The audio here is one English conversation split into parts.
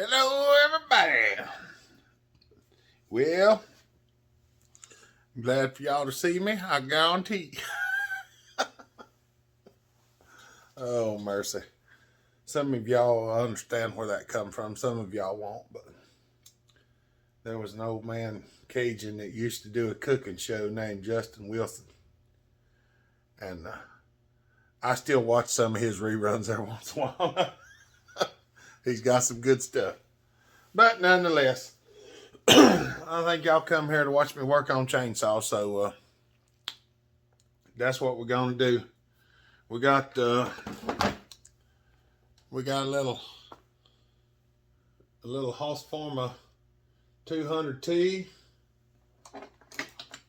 Hello, everybody. Well, I'm glad for y'all to see me. I guarantee. Oh, mercy. Some of y'all understand where that come from. Some of y'all won't. But there was an old man Cajun that used to do a cooking show named Justin Wilson, and I still watch some of his reruns every once in a while. He's got some good stuff. But nonetheless, I think y'all come here to watch me work on chainsaw, so that's what we're gonna do. We got a little Holzfforma 200T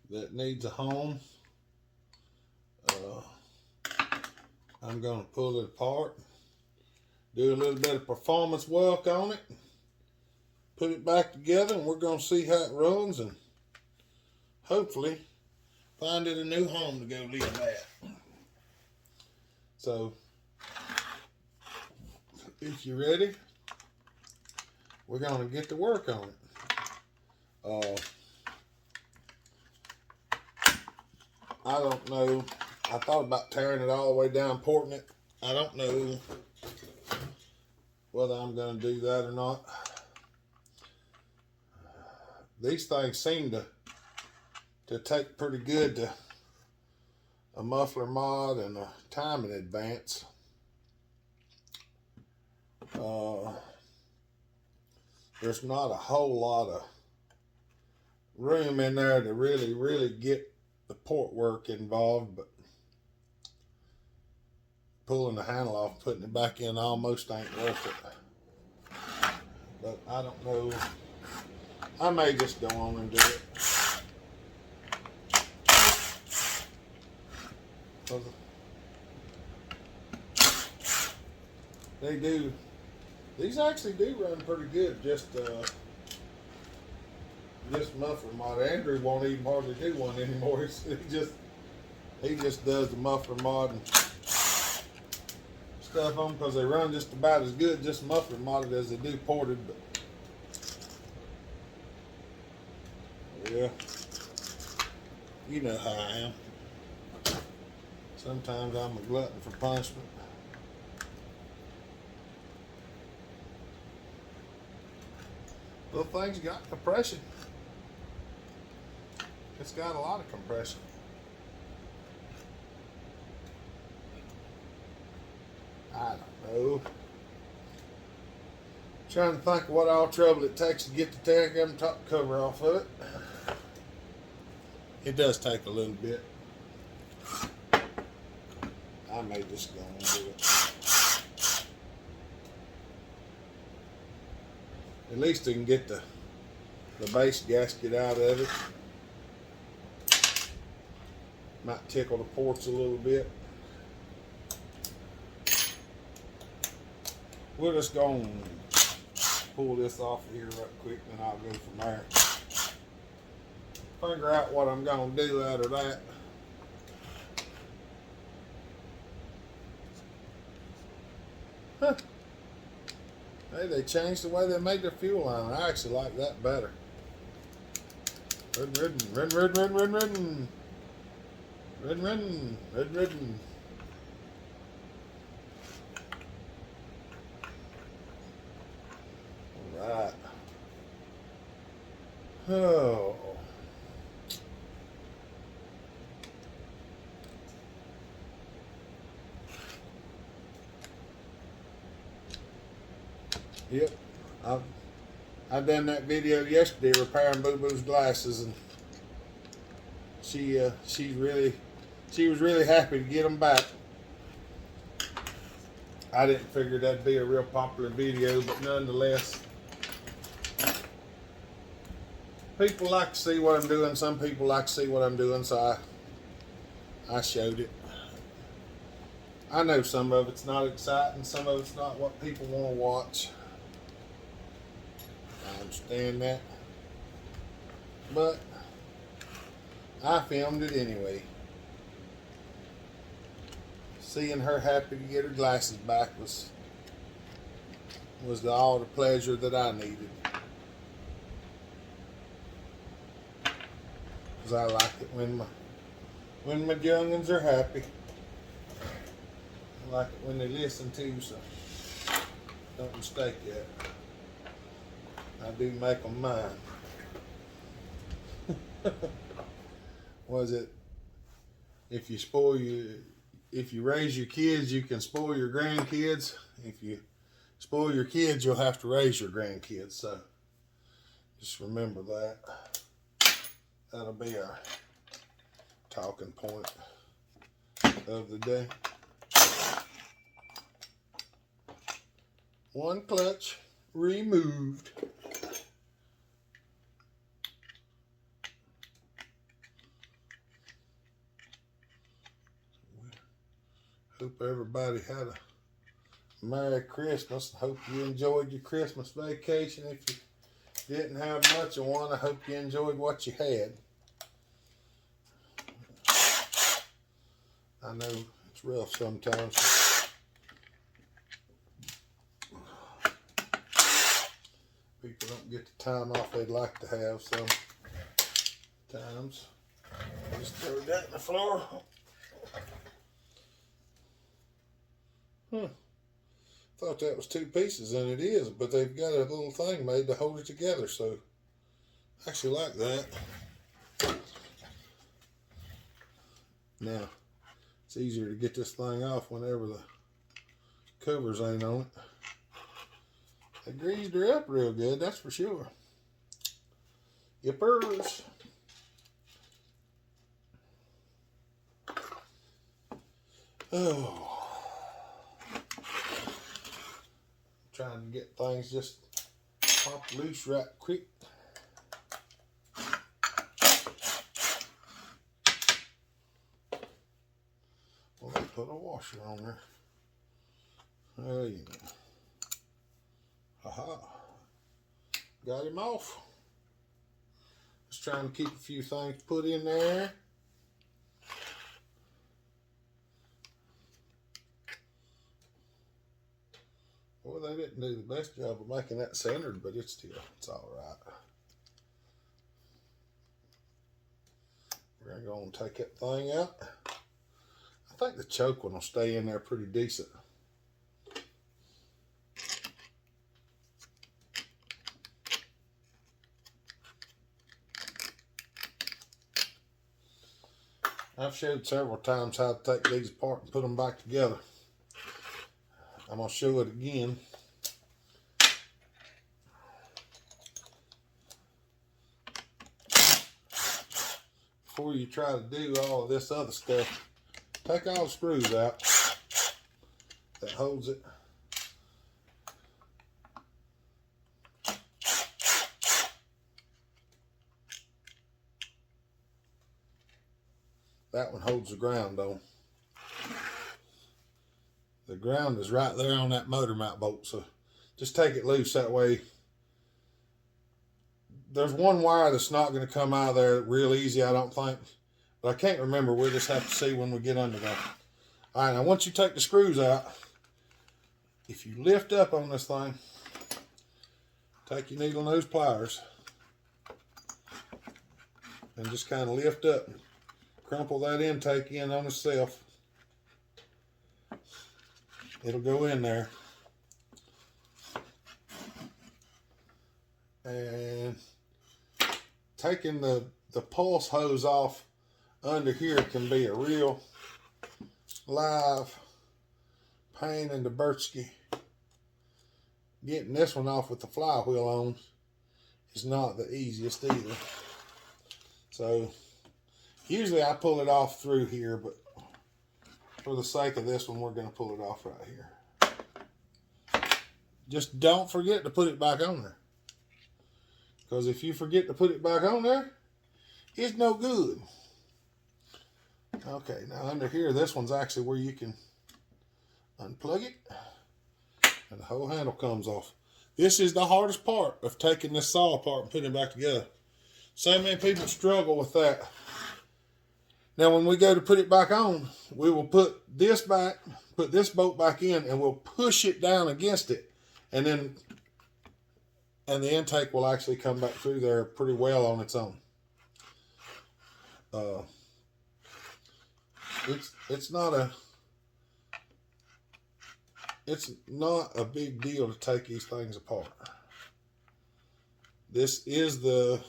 that needs a home. I'm gonna pull it apart, do a little bit of performance work on it, put it back together, and we're gonna see how it runs and hopefully find it a new home to go live at. So, if you're ready, we're gonna get to work on it. I don't know. I thought about tearing it all the way down, porting it. I don't know whether I'm gonna do that or not. These things seem to take pretty good to a muffler mod and a timing advance. There's not a whole lot of room in there to really get the port work involved, but pulling the handle off and putting it back in almost ain't worth it. But I don't know. I may just go on and do it. They do. These actually do run pretty good. Just muffler mod. Andrew won't even hardly do one anymore. He just does the muffler mod and stuff on because they run just about as good just muffler modded as they do ported. But yeah, you know how I am. Sometimes I'm a glutton for punishment. Little thing's got compression. It's got a lot of compression. I don't know. Trying to think of what all trouble it takes to get the tag and top cover off of it. It does take a little bit. I may just go and do it. At least I can get the base gasket out of it. Might tickle the ports a little bit. We'll just go and pull this off of here right quick, and I'll go from there. Figure out what I'm gonna do out of that. Huh. Hey, they changed the way they make their fuel line. I actually like that better. Ridden. Alright. Oh. Yep. I done that video yesterday repairing Boo Boo's glasses, and she was really happy to get them back. I didn't figure that'd be a real popular video, but nonetheless, people like to see what I'm doing. Some people like to see what I'm doing, so I showed it. I know some of it's not exciting, some of it's not what people want to watch. I understand that. But I filmed it anyway. Seeing her happy to get her glasses back was was all the pleasure that I needed. Because I like it when my youngins are happy. I like it when they listen to, so don't mistake that. I do make them mine. Was it? If you raise your kids, you can spoil your grandkids. If you spoil your kids, you'll have to raise your grandkids. So just remember that. That'll be our talking point of the day. One clutch removed. Hope everybody had a Merry Christmas. Hope you enjoyed your Christmas vacation. If you didn't have much of one, I hope you enjoyed what you had. I know it's rough sometimes. People don't get the time off they'd like to have sometimes. Just throw that in the floor. Thought that was two pieces, and it is, but they've got a little thing made to hold it together, so I actually like that. Now, it's easier to get this thing off whenever the covers ain't on it. They greased her up real good, that's for sure. Yippers. Oh. Trying to get things just pop loose right quick. Well, they put a washer on there. Oh, yeah. Aha. Got him off. Just trying to keep a few things put in there. Well, they didn't do the best job of making that centered, but it's all right. We're going to go and take that thing out. I think the choke one will stay in there pretty decent. I've showed several times how to take these apart and put them back together. I'm going to show it again. Before you try to do all of this other stuff, take all the screws out that holds it. That one holds the ground on. The ground is right there on that motor mount bolt, so just take it loose that way. There's one wire that's not going to come out of there real easy, I don't think. But I can't remember. We'll just have to see when we get under there. All right, now once you take the screws out, if you lift up on this thing, take your needle nose pliers and just kind of lift up and crumple that intake in on itself. It'll go in there. And taking the pulse hose off under here can be a real live pain in the Birchke. Getting this one off with the flywheel on is not the easiest either. So usually I pull it off through here, but for the sake of this one, we're going to pull it off right here. Just don't forget to put it back on there. Because if you forget to put it back on there, it's no good. Okay, now under here, this one's actually where you can unplug it and the whole handle comes off. This is the hardest part of taking this saw apart and putting it back together. So many people struggle with that. Now when we go to put it back on, we will put this back, put this bolt back in, and we'll push it down against it. And then, and the intake will actually come back through there pretty well on its own. It's not a big deal to take these things apart. This is the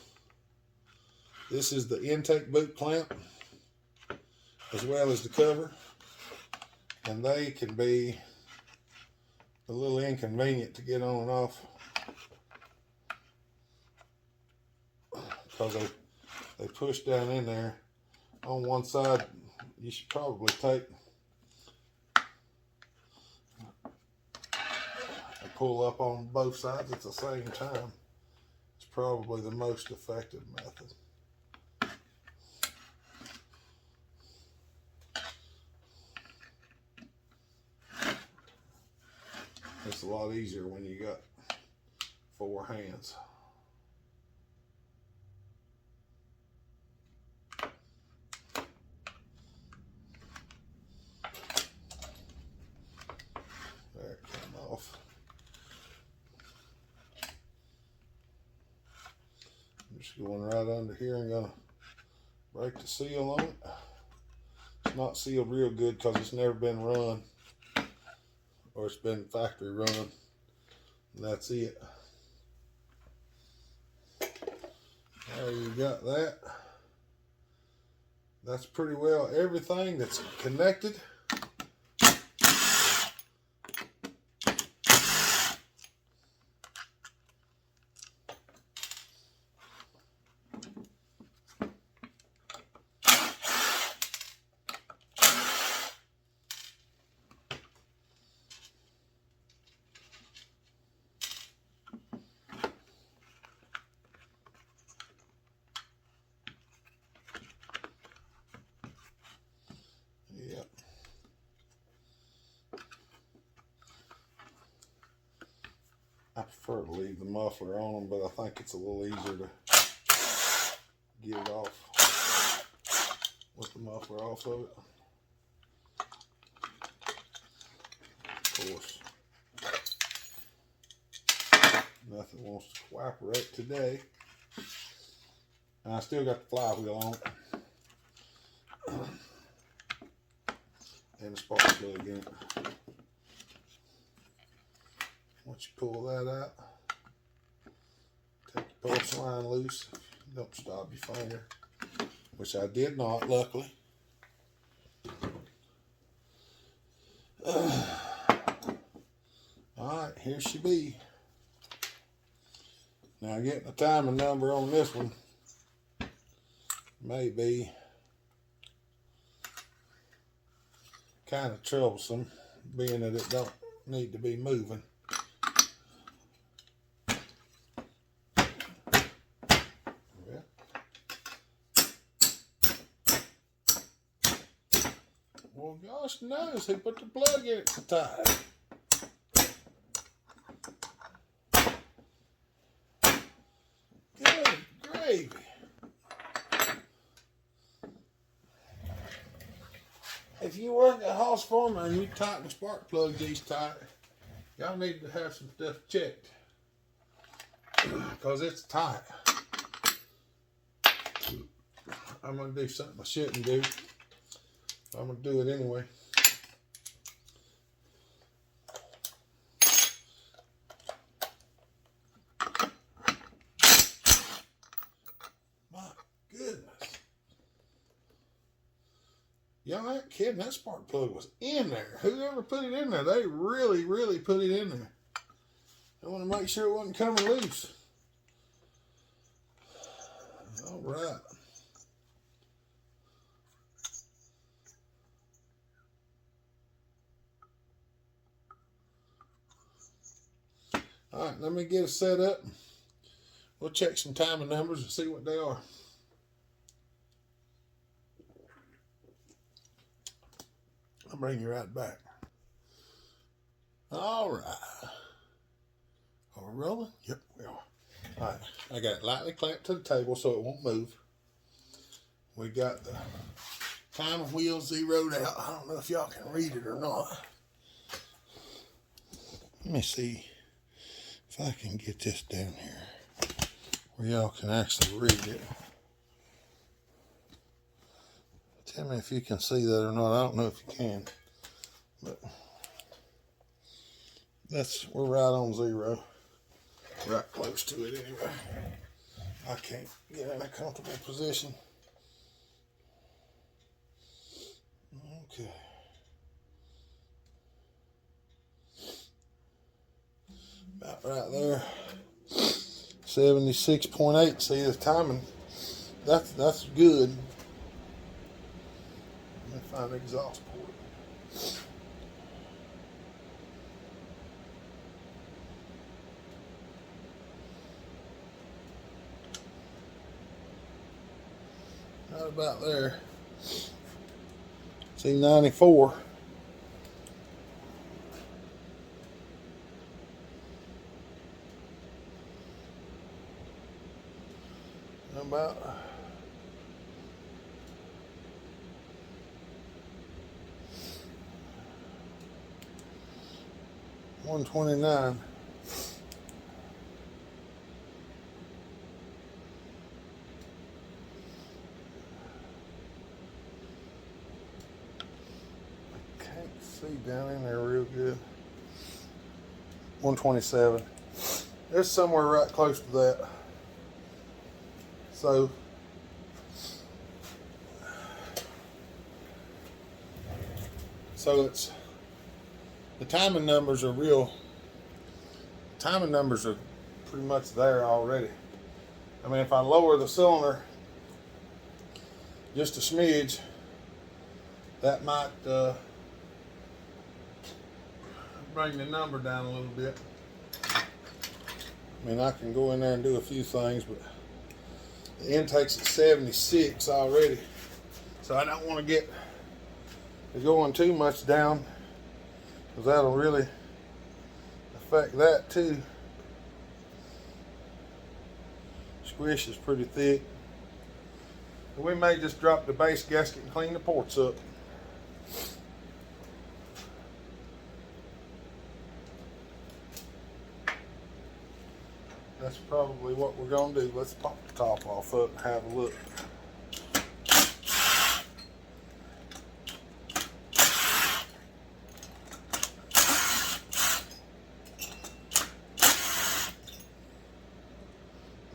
intake boot clamp as well as the cover, and they can be a little inconvenient to get on and off because they push down in there. On one side, you should probably take and pull up on both sides at the same time. It's probably the most effective method. It's a lot easier when you got 4 hands. There it came off. I'm just going right under here and gonna break the seal on it. It's not sealed real good because it's never been run, or it's been factory run, and that's it. There you got that. That's pretty well everything that's connected. I prefer to leave the muffler on them, but I think it's a little easier to get it off with the muffler off of it. Of course, nothing wants to cooperate today. And I still got the flywheel on it. And the spark plug in it. Once you pull that out, take the pulse line loose. Don't stop your finger, which I did not, luckily. Alright, here she be. Now getting the timing number on this one may be kind of troublesome, being that it don't need to be moving. Well, gosh knows who put the plug in it so tight. Good gravy. If you work at Holzfforma and you tighten the spark plug these tight, y'all need to have some stuff checked because it's tight. I'm going to do something I shouldn't do. I'm going to do it anyway. My goodness. Y'all ain't kidding. That spark plug was in there. Whoever put it in there, they really, really put it in there. I want to make sure it wasn't coming loose. All right. All right, let me get it set up. We'll check some timing numbers and see what they are. I'll bring you right back. All right. Are we rolling? Yep, we are. All right, I got it lightly clamped to the table so it won't move. We got the timing wheel zeroed out. I don't know if y'all can read it or not. Let me see. I can get this down here where y'all can actually read it. Tell me if you can see that or not. I don't know if you can, but we're right on 0. Right close to it anyway. I can't get in a comfortable position. Okay. About right there. 76.8. See the timing. That's good. Let me find the exhaust port. Right about there. See 94. About 129. I can't see down in there real good. 127. It's somewhere right close to that. So it's the timing numbers are real. Timing numbers are pretty much there already. I mean, if I lower the cylinder just a smidge, that might bring the number down a little bit. I mean, I can go in there and do a few things, but the intake's at 76 already, so I don't want to get it going too much down, because that'll really affect that too. Squish is pretty thick. We may just drop the base gasket and clean the ports up. That's probably what we're going to do. Let's pop the top off up and have a look.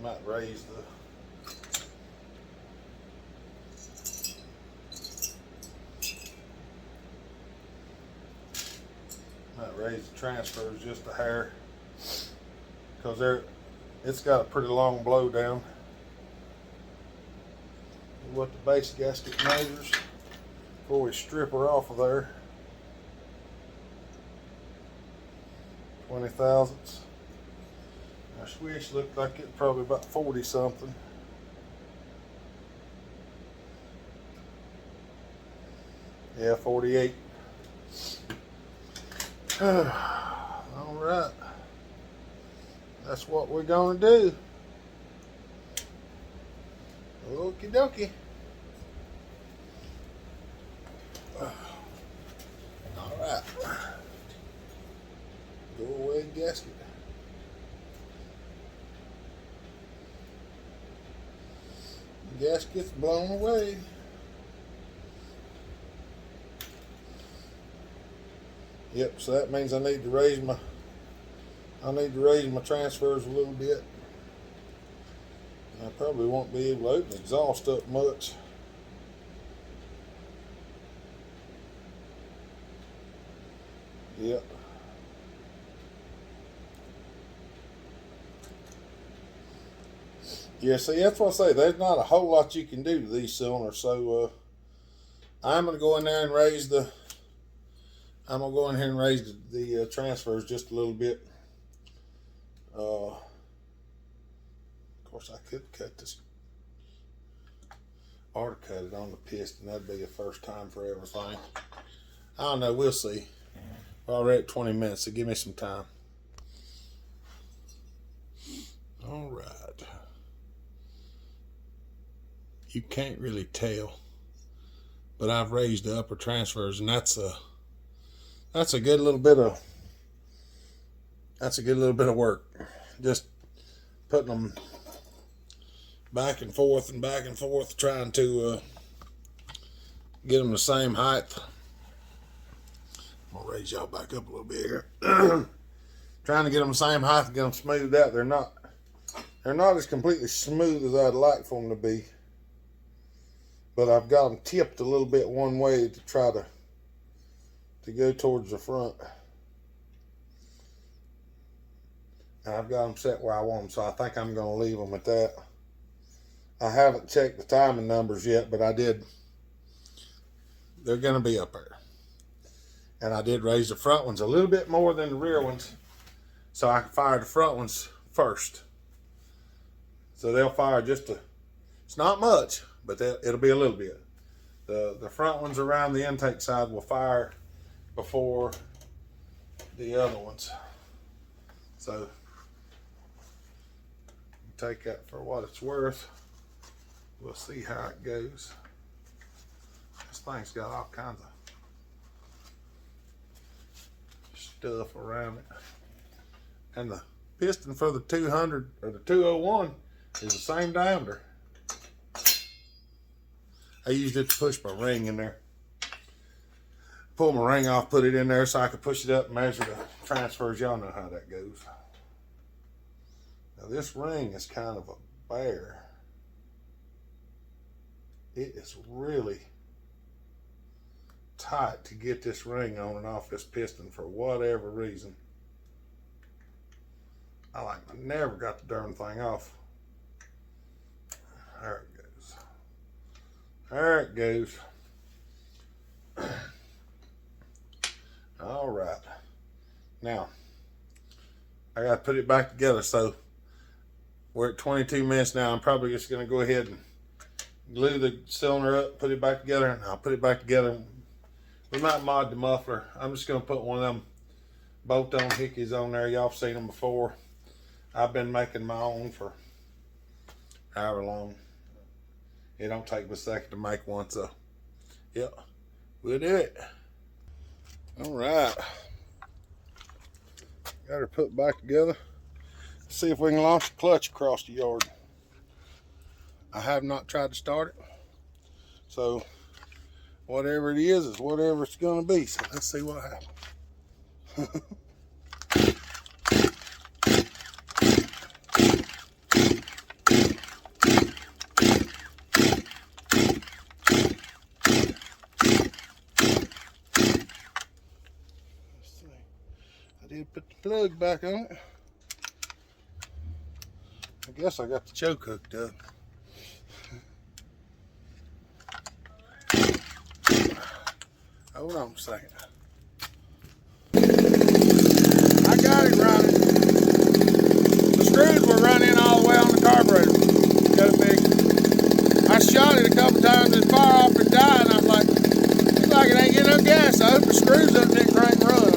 Might raise the transfers just a hair, because it's got a pretty long blow down. What the base gasket measures before we strip her off of there. 20 thousandths. Our swish looked like it's probably about 40 something. Yeah, 48. All right. That's what we're going to do. Okie dokie. All right. Go away gasket. Gasket's blown away. Yep, so that means I need to raise my transfers a little bit. I probably won't be able to open the exhaust up much. Yep. Yeah, see, that's what I say. There's not a whole lot you can do to these cylinders, so I'm gonna go in there and raise the transfers just a little bit. Of course, I could cut this or cut it on the piston. That'd be the first time for everything. I don't know. We'll see. We're already at 20 minutes, so give me some time. All right. You can't really tell, but I've raised the upper transfers, and that's a good little bit of work. just putting them back and forth, trying to get them the same height. I'm gonna raise y'all back up a little bit here. Trying to get them the same height and get them smoothed out. They're not as completely smooth as I'd like for them to be, but I've got them tipped a little bit one way to try to go towards the front. And I've got them set where I want them, so I think I'm going to leave them at that. I haven't checked the timing numbers yet, but I did. They're going to be up there. And I did raise the front ones a little bit more than the rear ones, so I can fire the front ones first. So they'll fire it's not much, but it'll be a little bit. The front ones around the intake side will fire before the other ones. So take that for what it's worth. We'll see how it goes. This thing's got all kinds of stuff around it. And the piston for the 200 or the 201 is the same diameter. I used it to push my ring in there. Pull my ring off, put it in there so I could push it up and measure the transfers. Y'all know how that goes. Now this ring is kind of a bear. It is really tight to get this ring on and off this piston for whatever reason. I never got the darn thing off. There it goes. There it goes. All right. Now, I got to put it back together. So we're at 22 minutes now. I'm probably just going to go ahead and glue the cylinder up, put it back together, and I'll put it back together. We might mod the muffler. I'm just going to put one of them bolt-on hickeys on there. Y'all have seen them before. I've been making my own for however long. It don't take me a second to make one, so yep, we'll do it. All right, got her put back together. Let's see if we can launch the clutch across the yard. I have not tried to start it, so whatever it is whatever it's gonna be. So let's see what happens. Put the plug back on it. I guess I got the choke hooked up. Hold on a second. I got it running. The screws were running all the way on the carburetor. Go big. I shot it a couple times and fire off and died, and I was like, looks like it ain't getting no gas. I hope the screws up and it crank run.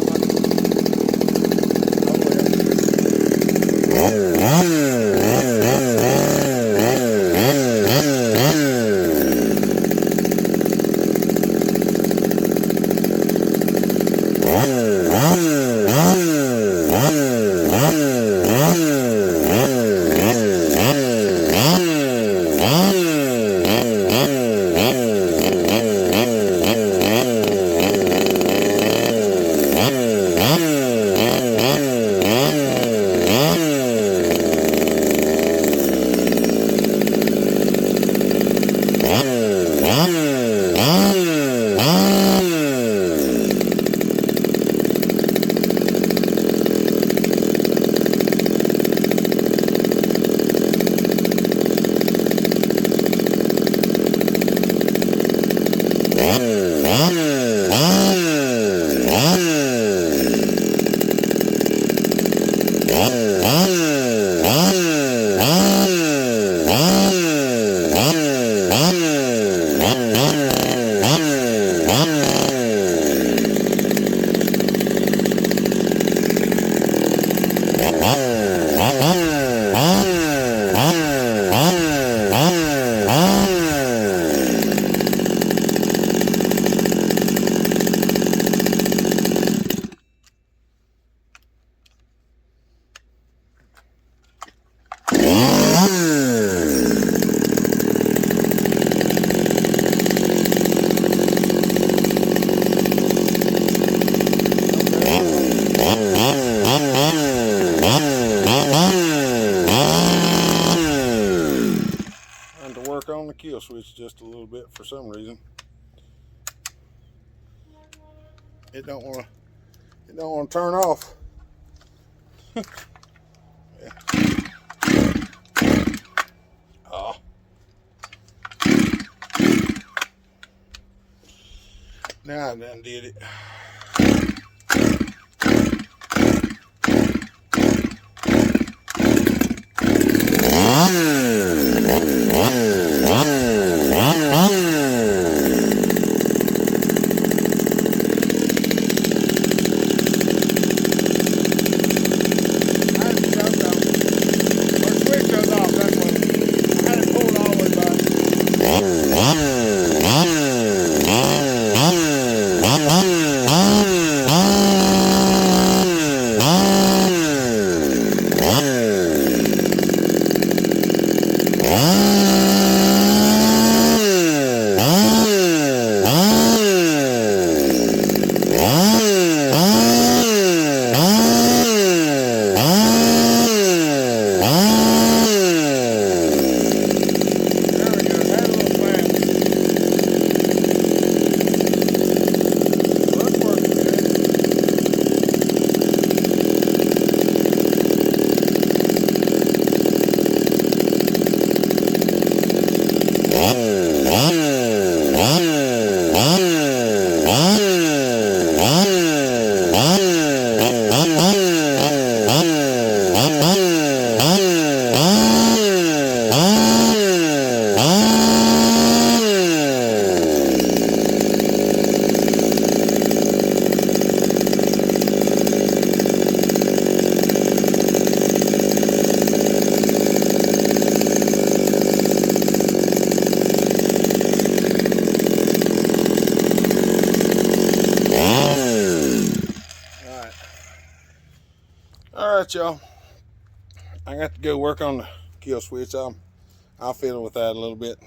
switch just a little bit for some reason. It don't want to turn off. Yeah. Oh. Now I done did it. Alright, y'all. I got to go work on the kill switch. I'll fiddle with that a little bit.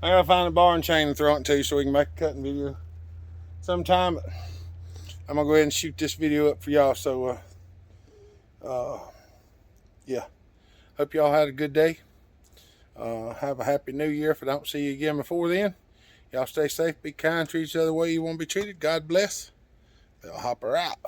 I gotta find a bar and chain and throw it to you so we can make a cutting video sometime. I'm gonna go ahead and shoot this video up for y'all. So yeah, hope y'all had a good day. Have a happy new year if I don't see you again before then. Y'all stay safe, be kind, treat each other the way you want to be treated. God bless. They'll hop her out.